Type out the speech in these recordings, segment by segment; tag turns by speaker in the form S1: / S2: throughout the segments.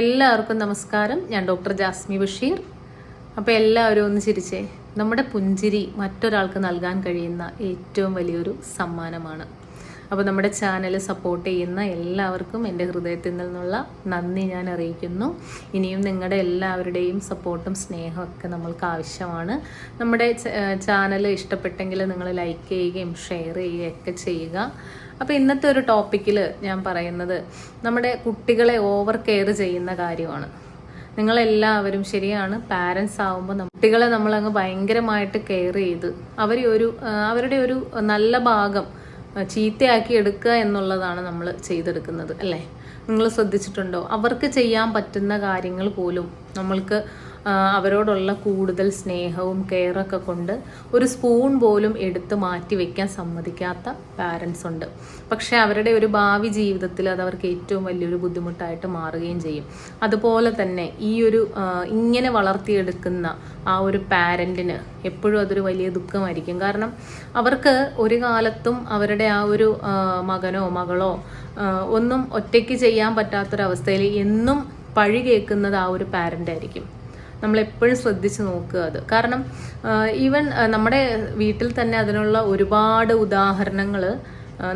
S1: എല്ലാവർക്കും നമസ്കാരം. ഞാൻ ഡോക്ടർ ജാസ്മി ബഷീർ. അപ്പോൾ എല്ലാവരും ഒന്ന് ചിരിച്ചേ. നമ്മുടെ പുഞ്ചിരി മറ്റൊരാൾക്ക് നൽകാൻ കഴിയുന്ന ഏറ്റവും വലിയൊരു സമ്മാനമാണ്. അപ്പോൾ നമ്മുടെ ചാനൽ സപ്പോർട്ട് ചെയ്യുന്ന എല്ലാവർക്കും എൻ്റെ ഹൃദയത്തിൽ നിന്നുള്ള നന്ദി ഞാൻ അറിയിക്കുന്നു. ഇനിയും നിങ്ങളുടെ എല്ലാവരുടെയും സപ്പോർട്ടും സ്നേഹമൊക്കെ നമ്മൾക്ക് ആവശ്യമാണ്. നമ്മുടെ ചാനൽ ഇഷ്ടപ്പെട്ടെങ്കിൽ നിങ്ങൾ ലൈക്ക് ചെയ്യുകയും ഷെയർ ചെയ്യുകയൊക്കെ ചെയ്യുക. അപ്പോൾ ഇന്നത്തെ ഒരു ടോപ്പിക്കിൽ ഞാൻ പറയുന്നത് നമ്മുടെ കുട്ടികളെ ഓവർ കെയർ ചെയ്യുന്ന കാര്യമാണ്. നിങ്ങളെല്ലാവരും ശരിയാണ്, പാരൻസ് ആവുമ്പോൾ കുട്ടികളെ നമ്മളങ്ങ് ഭയങ്കരമായിട്ട് കെയർ ചെയ്ത് അവരുടെ ഒരു നല്ല ഭാഗം ചീത്തയാക്കി എടുക്കുക എന്നുള്ളതാണ് നമ്മൾ ചെയ്തെടുക്കുന്നത്, അല്ലേ? നിങ്ങൾ ശ്രദ്ധിച്ചിട്ടുണ്ടോ? അവർക്ക് ചെയ്യാൻ പറ്റുന്ന കാര്യങ്ങൾ പോലും നമ്മൾക്ക് അവരോടുള്ള കൂടുതൽ സ്നേഹവും കെയറൊക്കെ കൊണ്ട് ഒരു സ്പൂൺ പോലും എടുത്ത് മാറ്റി വെക്കാൻ സമ്മതിക്കാത്ത പാരൻസ് ഉണ്ട്. പക്ഷെ അവരുടെ ഒരു ഭാവി ജീവിതത്തിൽ അത് അവർക്ക് ഏറ്റവും വലിയൊരു ബുദ്ധിമുട്ടായിട്ട് മാറുകയും ചെയ്യും. അതുപോലെ തന്നെ ഇങ്ങനെ വളർത്തിയെടുക്കുന്ന ആ ഒരു പാരൻറ്റിന് എപ്പോഴും അതൊരു വലിയ ദുഃഖമായിരിക്കും. കാരണം അവർക്ക് ഒരു കാലത്തും അവരുടെ ആ ഒരു മകനോ മകളോ ഒന്നും ഒറ്റയ്ക്ക് ചെയ്യാൻ പറ്റാത്തൊരവസ്ഥയിൽ എന്നും പഴി കേൾക്കുന്നത് ആ ഒരു പാരൻ്റ് ആയിരിക്കും. നമ്മളെപ്പോഴും ശ്രദ്ധിച്ച് നോക്കുക അത്. കാരണം ഈവൻ നമ്മുടെ വീട്ടിൽ തന്നെ അതിനുള്ള ഒരുപാട് ഉദാഹരണങ്ങൾ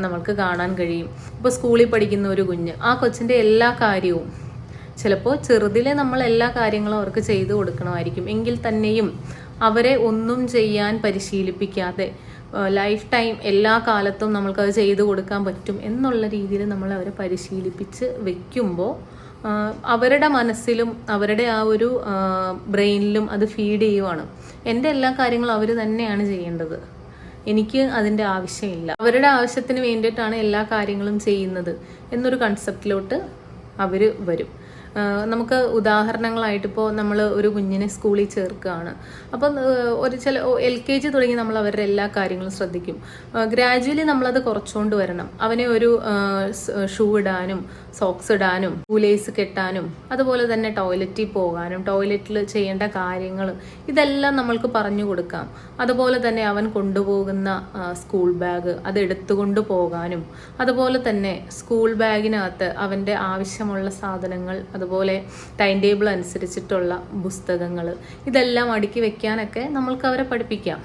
S1: നമ്മൾക്ക് കാണാൻ കഴിയും. ഇപ്പോൾ സ്കൂളിൽ പഠിക്കുന്ന ഒരു കുഞ്ഞ്, ആ കൊച്ചിൻ്റെ എല്ലാ കാര്യവും ചിലപ്പോൾ ചെറുതിലെ നമ്മൾ എല്ലാ കാര്യങ്ങളും അവർക്ക് ചെയ്തു കൊടുക്കണമായിരിക്കും. എങ്കിൽ തന്നെയും അവരെ ഒന്നും ചെയ്യാൻ പരിശീലിപ്പിക്കാതെ ലൈഫ് ടൈം എല്ലാ കാലത്തും നമ്മൾക്കത് ചെയ്തു കൊടുക്കാൻ പറ്റും എന്നുള്ള രീതിയിൽ നമ്മൾ അവരെ പരിശീലിപ്പിച്ച് വെക്കുമ്പോൾ അവരുടെ മനസ്സിലും അവരുടെ ആ ഒരു ബ്രെയിനിലും അത് ഫീഡ് ചെയ്യുവാണ്. എൻ്റെ എല്ലാ കാര്യങ്ങളും അവർ തന്നെയാണ് ചെയ്യേണ്ടത്, എനിക്ക് അതിൻ്റെ ആവശ്യമില്ല, അവരുടെ ആവശ്യത്തിന് വേണ്ടിയിട്ടാണ് എല്ലാ കാര്യങ്ങളും ചെയ്യുന്നത് എന്നൊരു കൺസെപ്റ്റിലോട്ട് അവർ വരും. നമുക്ക് ഉദാഹരണങ്ങളായിട്ട് ഇപ്പോൾ നമ്മൾ ഒരു കുഞ്ഞിനെ സ്കൂളിൽ ചേർക്കുകയാണ്. അപ്പം LKG തുടങ്ങി നമ്മൾ അവരുടെ എല്ലാ കാര്യങ്ങളും ശ്രദ്ധിക്കും. ഗ്രാജുവലി നമ്മളത് കുറച്ചുകൊണ്ട് വരണം. അവനെ ഒരു ഷൂ ഇടാനും സോക്സ് ഇടാനും ലേസ് കെട്ടാനും അതുപോലെ തന്നെ ടോയ്ലറ്റിൽ പോകാനും ടോയ്ലറ്റിൽ ചെയ്യേണ്ട കാര്യങ്ങൾ ഇതെല്ലാം നമ്മൾക്ക് പറഞ്ഞു കൊടുക്കാം. അതുപോലെ തന്നെ അവൻ കൊണ്ടുപോകുന്ന സ്കൂൾ ബാഗ് അത് എടുത്തുകൊണ്ട് പോകാനും അതുപോലെ തന്നെ സ്കൂൾ ബാഗിനകത്ത് അവൻ്റെ ആവശ്യമുള്ള സാധനങ്ങൾ അതുപോലെ ടൈം ടേബിൾ അനുസരിച്ചിട്ടുള്ള പുസ്തകങ്ങൾ ഇതെല്ലാം അടുക്കി വെക്കാനൊക്കെ നമ്മൾക്ക് അവരെ പഠിപ്പിക്കാം.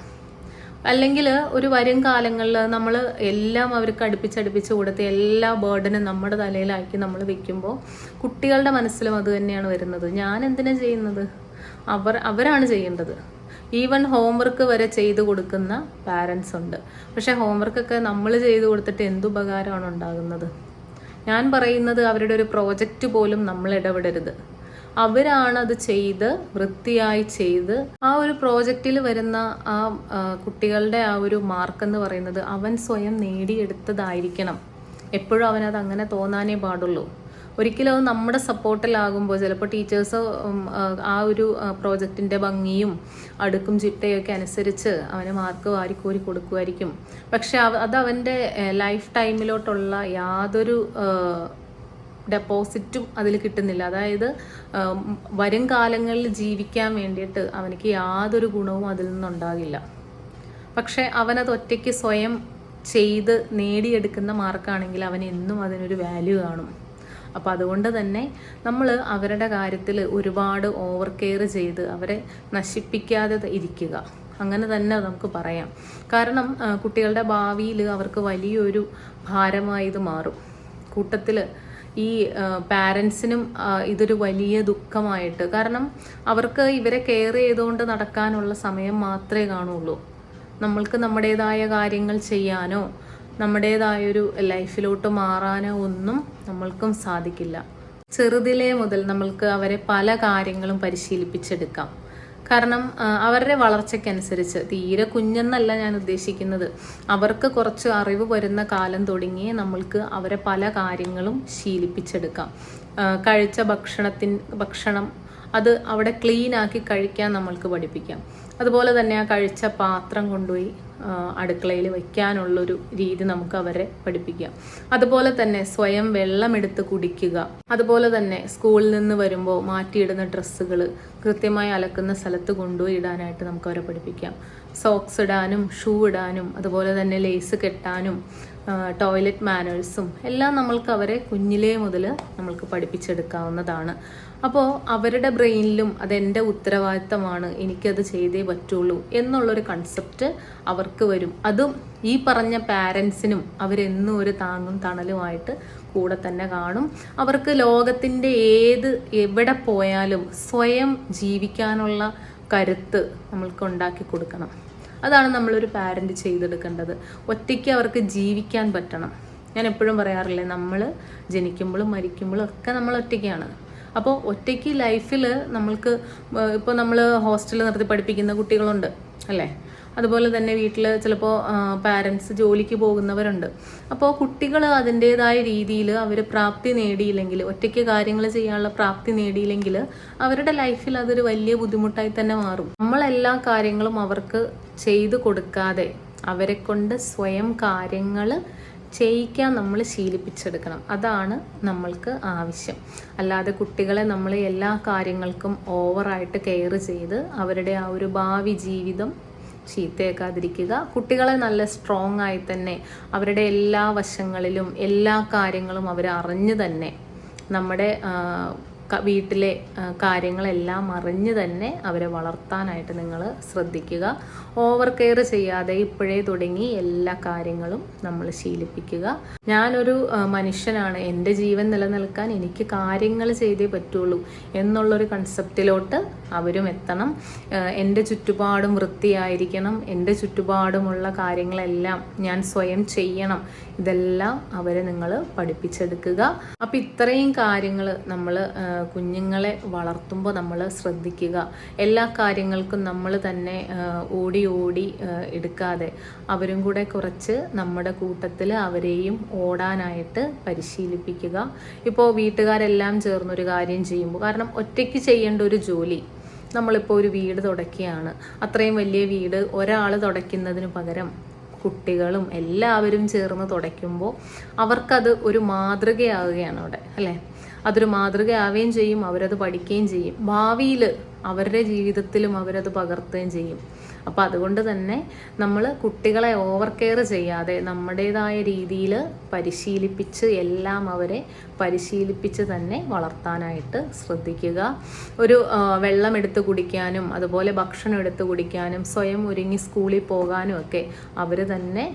S1: അല്ലെങ്കിൽ ഒരു വരും കാലങ്ങളിൽ നമ്മൾ എല്ലാം അവർക്ക് അടുപ്പിച്ചടുപ്പിച്ച് കൊടുത്ത് എല്ലാ ബേർഡനും നമ്മുടെ തലയിലാക്കി നമ്മൾ വെക്കുമ്പോൾ കുട്ടികളുടെ മനസ്സിലും അത് തന്നെയാണ് വരുന്നത്. ഞാൻ എന്തിനാ ചെയ്യുന്നത്, അവരാണ് ചെയ്യേണ്ടത്. ഈവൻ ഹോംവർക്ക് വരെ ചെയ്തു കൊടുക്കുന്ന പാരൻസ് ഉണ്ട്. പക്ഷേ ഹോംവർക്കൊക്കെ നമ്മൾ ചെയ്തു കൊടുത്തിട്ട് എന്തുപകാരമാണ് ഉണ്ടാകുന്നത്? ഞാൻ പറയുന്നത് അവരുടെ ഒരു പ്രോജക്റ്റ് പോലും നമ്മൾ ഇടപെടരുത്. അവരാണത് ചെയ്ത് വൃത്തിയായി ചെയ്ത് ആ ഒരു പ്രോജക്റ്റിൽ വരുന്ന ആ കുട്ടികളുടെ ആ ഒരു മാർക്ക് എന്ന് പറയുന്നത് അവൻ സ്വയം നേടിയെടുത്തതായിരിക്കണം. എപ്പോഴും അവനത് അങ്ങനെ തോന്നാനേ പാടുള്ളൂ. ഒരിക്കലും അത് നമ്മുടെ സപ്പോർട്ടിലാകുമ്പോൾ ചിലപ്പോൾ ടീച്ചേഴ്സ് ആ ഒരു പ്രോജക്റ്റിൻ്റെ ഭംഗിയും അടുക്കും ചിട്ടയൊക്കെ അനുസരിച്ച് അവന് മാർക്ക് വാരിക്കോരി കൊടുക്കുമായിരിക്കും. പക്ഷെ അത് അവൻ്റെ ലൈഫ് ടൈമിലോട്ടുള്ള യാതൊരു ഡെപ്പോസിറ്റും അതിൽ കിട്ടുന്നില്ല. അതായത് വരും കാലങ്ങളിൽ ജീവിക്കാൻ വേണ്ടിയിട്ട് അവനക്ക് യാതൊരു ഗുണവും അതിൽ നിന്നുണ്ടാകില്ല. പക്ഷെ അവനത് ഒറ്റയ്ക്ക് സ്വയം ചെയ്ത് നേടിയെടുക്കുന്ന മാർക്കാണെങ്കിൽ അവൻ എന്നും അതിനൊരു വാല്യൂ കാണും. അപ്പോൾ അതുകൊണ്ട് തന്നെ നമ്മൾ അവരുടെ കാര്യത്തിൽ ഒരുപാട് ഓവർ കെയർ ചെയ്ത് അവരെ നശിപ്പിക്കാതെ ഇരിക്കുക, അങ്ങനെ തന്നെ നമുക്ക് പറയാം. കാരണം കുട്ടികളുടെ ഭാവിയിൽ അവർക്ക് വലിയൊരു ഭാരമായി ഇത് മാറും. കൂട്ടത്തിൽ ഈ പാരൻസിനും ഇതൊരു വലിയ ദുഃഖമായിട്ട്, കാരണം അവർക്ക് ഇവരെ കെയർ ചെയ്തുകൊണ്ട് നടക്കാനുള്ള സമയം മാത്രമേ കാണുള്ളൂ. നമ്മൾക്ക് നമ്മുടേതായ കാര്യങ്ങൾ ചെയ്യാനോ നമ്മുടേതായൊരു ലൈഫിലോട്ട് മാറാനോ ഒന്നും നമ്മൾക്കും സാധിക്കില്ല. ചെറുതിലേ മുതൽ നമ്മൾക്ക് അവരെ പല കാര്യങ്ങളും പരിശീലിപ്പിച്ചെടുക്കാം. കാരണം അവരുടെ വളർച്ചയ്ക്കനുസരിച്ച്, തീരെ കുഞ്ഞെന്നല്ല ഞാൻ ഉദ്ദേശിക്കുന്നത്, അവർക്ക് കുറച്ച് അറിവ് വരുന്ന കാലം തുടങ്ങി നമ്മൾക്ക് അവരെ പല കാര്യങ്ങളും ശീലിപ്പിച്ചെടുക്കാം. കഴിച്ച ഭക്ഷണം അത് അവിടെ ക്ലീൻ ആക്കി കഴിക്കാൻ നമ്മൾക്ക് പഠിപ്പിക്കാം. അതുപോലെ തന്നെ ആ കഴിച്ച പാത്രം കൊണ്ടുപോയി അടുക്കളയിൽ വയ്ക്കാനുള്ളൊരു രീതി നമുക്ക് അവരെ പഠിപ്പിക്കാം. അതുപോലെ തന്നെ സ്വയം വെള്ളമെടുത്ത് കുടിക്കുക. അതുപോലെ തന്നെ സ്കൂളിൽ നിന്ന് വരുമ്പോൾ മാറ്റിയിടുന്ന ഡ്രസ്സുകൾ കൃത്യമായി അലക്കുന്ന സ്ഥലത്ത് കൊണ്ടുപോയി ഇടാനായിട്ട് നമുക്ക് അവരെ പഠിപ്പിക്കാം. സോക്സ് ഇടാനും ഷൂ ഇടാനും അതുപോലെ തന്നെ ലേസ് കെട്ടാനും ടോയ്ലറ്റ് മാനേഴ്സും എല്ലാം നമ്മൾക്ക് അവരെ കുഞ്ഞിലേ മുതൽ നമ്മൾക്ക് പഠിപ്പിച്ചെടുക്കാവുന്നതാണ്. അപ്പോൾ അവരുടെ ബ്രെയിനിലും അതെൻ്റെ ഉത്തരവാദിത്തമാണ്, എനിക്കത് ചെയ്തേ പറ്റുള്ളൂ എന്നുള്ളൊരു കൺസെപ്റ്റ് അവർക്ക് വരും. അതും ഈ പറഞ്ഞ പാരൻസിനും അവരെന്നും ഒരു താങ്ങും തണലുമായിട്ട് കൂടെ തന്നെ കാണും. അവർക്ക് ലോകത്തിൻ്റെ എവിടെ പോയാലും സ്വയം ജീവിക്കാനുള്ള കരുത്ത് നമ്മൾക്ക് ഉണ്ടാക്കി കൊടുക്കണം. അതാണ് നമ്മളൊരു പാരൻ്റ് ചെയ്തെടുക്കേണ്ടത്. ഒറ്റയ്ക്ക് അവർക്ക് ജീവിക്കാൻ പറ്റണം. ഞാൻ എപ്പോഴും പറയാറില്ലേ, നമ്മൾ ജനിക്കുമ്പോഴും മരിക്കുമ്പോഴും ഒക്കെ നമ്മൾ ഒറ്റയ്ക്കാണ്. അപ്പോൾ ഒറ്റയ്ക്ക് ലൈഫിൽ നമ്മൾക്ക് ഇപ്പോൾ നമ്മൾ ഹോസ്റ്റലിൽ നിർത്തി പഠിപ്പിക്കുന്ന കുട്ടികളുണ്ട് അല്ലേ, അതുപോലെ തന്നെ വീട്ടിൽ ചിലപ്പോൾ പാരൻസ് ജോലിക്ക് പോകുന്നവരുണ്ട്. അപ്പോൾ കുട്ടികൾ അതിൻ്റേതായ രീതിയിൽ അവർ പ്രാപ്തി നേടിയില്ലെങ്കിൽ, ഒറ്റയ്ക്ക് കാര്യങ്ങൾ ചെയ്യാനുള്ള പ്രാപ്തി നേടിയില്ലെങ്കിൽ അവരുടെ ലൈഫിൽ അതൊരു വലിയ ബുദ്ധിമുട്ടായി തന്നെ മാറും. നമ്മളെല്ലാ കാര്യങ്ങളും അവർക്ക് ചെയ്തു കൊടുക്കാതെ അവരെ കൊണ്ട് സ്വയം കാര്യങ്ങൾ ചെയ്യിക്കാൻ നമ്മൾ ശീലിപ്പിച്ചെടുക്കണം. അതാണ് നമ്മൾക്ക് ആവശ്യം. അല്ലാതെ കുട്ടികളെ നമ്മൾ എല്ലാ കാര്യങ്ങൾക്കും ഓവറായിട്ട് കെയർ ചെയ്ത് അവരുടെ ആ ഒരു ഭാവി ജീവിതം ചീത്തയാക്കാതിരിക്കുക. കുട്ടികളെ നല്ല സ്ട്രോങ് ആയി തന്നെ അവരുടെ എല്ലാ വശങ്ങളിലും എല്ലാ കാര്യങ്ങളും അവരറിഞ്ഞ് തന്നെ നമ്മുടെ വീട്ടിലെ കാര്യങ്ങളെല്ലാം അറിഞ്ഞ് തന്നെ അവരെ വളർത്താനായിട്ട് നിങ്ങൾ ശ്രദ്ധിക്കുക. ഓവർ കെയർ ചെയ്യാതെ ഇപ്പോഴേ തുടങ്ങി എല്ലാ കാര്യങ്ങളും നമ്മൾ ശീലിപ്പിക്കുക. ഞാനൊരു മനുഷ്യനാണ്, എൻ്റെ ജീവൻ നിലനിൽക്കാൻ എനിക്ക് കാര്യങ്ങൾ ചെയ്തേ പറ്റുള്ളൂ എന്നുള്ളൊരു കൺസെപ്റ്റിലോട്ട് അവരും എത്തണം. എൻ്റെ ചുറ്റുപാടും വൃത്തിയായിരിക്കണം, എൻ്റെ ചുറ്റുപാടുമുള്ള കാര്യങ്ങളെല്ലാം ഞാൻ സ്വയം ചെയ്യണം. ഇതെല്ലാം അവരെ നിങ്ങൾ പഠിപ്പിച്ചെടുക്കുക. അപ്പം ഇത്രയും കാര്യങ്ങൾ നമ്മൾ കുഞ്ഞുങ്ങളെ വളർത്തുമ്പോൾ നമ്മൾ ശ്രദ്ധിക്കുക. എല്ലാ കാര്യങ്ങൾക്കും നമ്മൾ തന്നെ ഓടി എടുക്കാതെ അവരും കൂടെ കുറച്ച് നമ്മുടെ കൂട്ടത്തിൽ അവരെയും ഓടാനായിട്ട് പരിശീലിപ്പിക്കുക. ഇപ്പോൾ വീട്ടുകാരെല്ലാം ചേർന്നൊരു കാര്യം ചെയ്യുമ്പോൾ, കാരണം ഒറ്റയ്ക്ക് ചെയ്യേണ്ട ഒരു ജോലി, നമ്മളിപ്പോൾ ഒരു വീട് തുടയ്ക്കുകയാണ്, അത്രയും വലിയ വീട് ഒരാൾ തുടയ്ക്കുന്നതിന് പകരം കുട്ടികളും എല്ലാവരും ചേർന്ന് തുടയ്ക്കുമ്പോൾ അവർക്കത് ഒരു മാതൃകയാവുകയാണ് അവിടെ അല്ലേ. അതൊരു മാതൃകയാവുകയും ചെയ്യും, അവരത് പഠിക്കുകയും ചെയ്യും, ഭാവിയിൽ അവരുടെ ജീവിതത്തിലും അവരത് പകർത്തുകയും ചെയ്യും. അപ്പോൾ അതുകൊണ്ട് തന്നെ നമ്മൾ കുട്ടികളെ ഓവർ കെയർ ചെയ്യാതെ നമ്മുടേതായ രീതിയിൽ പരിശീലിപ്പിച്ച് എല്ലാം അവരെ പരിശീലിപ്പിച്ച് തന്നെ വളർത്താനായിട്ട് ശ്രദ്ധിക്കുക. ഒരു വെള്ളം എടുത്ത് കുടിക്കാനും അതുപോലെ ഭക്ഷണം എടുത്ത് കുടിക്കാനും സ്വയം ഒരുങ്ങി സ്കൂളിൽ പോകാനും ഒക്കെ അവർ തന്നെ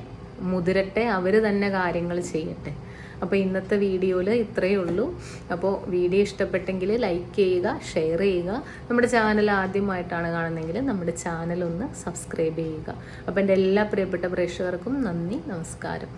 S1: മുതിരട്ടെ, അവർ തന്നെ കാര്യങ്ങൾ ചെയ്യട്ടെ. അപ്പോൾ ഇന്നത്തെ വീഡിയോയിൽ ഇത്രയേ ഉള്ളൂ. അപ്പോൾ വീഡിയോ ഇഷ്ടപ്പെട്ടെങ്കിൽ ലൈക്ക് ചെയ്യുക, ഷെയർ ചെയ്യുക. നമ്മുടെ ചാനൽ ആദ്യമായിട്ടാണ് കാണുന്നതെങ്കിൽ നമ്മുടെ ചാനൽ ഒന്ന് സബ്സ്ക്രൈബ് ചെയ്യുക. അപ്പോൾ എൻ്റെ എല്ലാ പ്രിയപ്പെട്ട പ്രേക്ഷകർക്കും നന്ദി, നമസ്കാരം.